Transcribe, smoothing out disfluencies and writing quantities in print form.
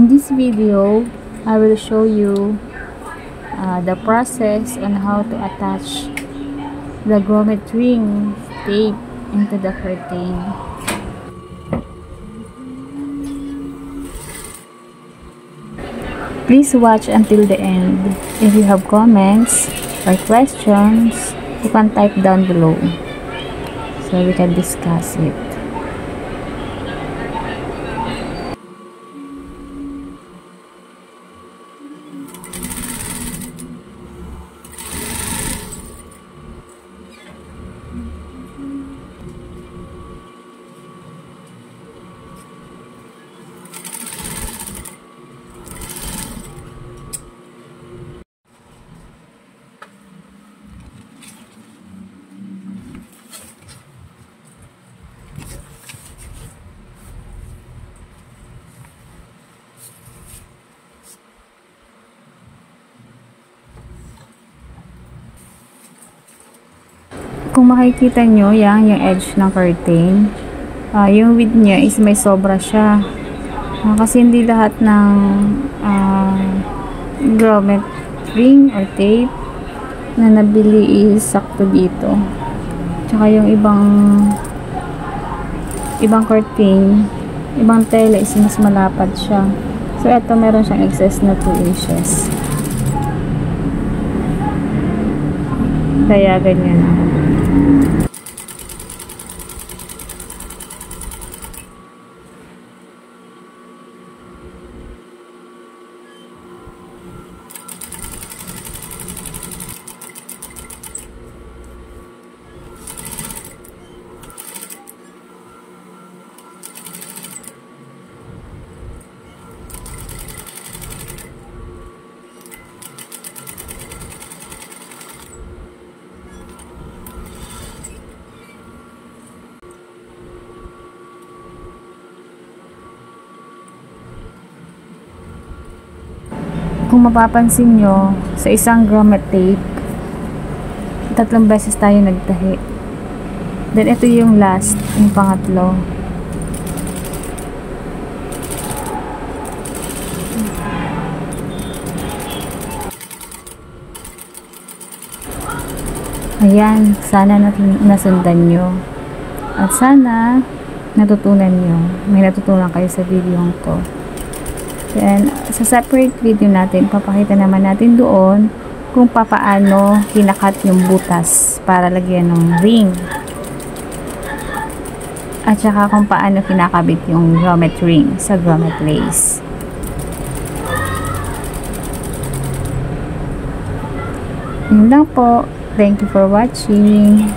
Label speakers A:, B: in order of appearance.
A: In this video, I will show you the process on how to attach the grommet ring tape into the curtain. Please watch until the end. If you have comments or questions, you can type down below so we can discuss it. Kung makikita nyo, yung edge ng curtain, yung width niya is may sobra siya. Kasi hindi lahat ng grommet ring or tape na nabili is sakto dito. Tsaka yung ibang curtain, ibang tela is mas malapad siya. So, ito meron siyang excess na 2 inches. Kaya ganyan. Kung mapapansin nyo, sa isang grommet tape, 3 beses tayo nagtahi. Then, ito yung last, yung pangatlo. Ayan, sana nasundan nyo. At sana, natutunan nyo. May natutunan kayo sa video to. Then, sa separate video natin, papakita naman natin doon kung papaano kinakat yung butas para lagyan ng ring. At saka kung paano kinakabit yung grommet ring sa grommet lace. Yun lang po. Thank you for watching.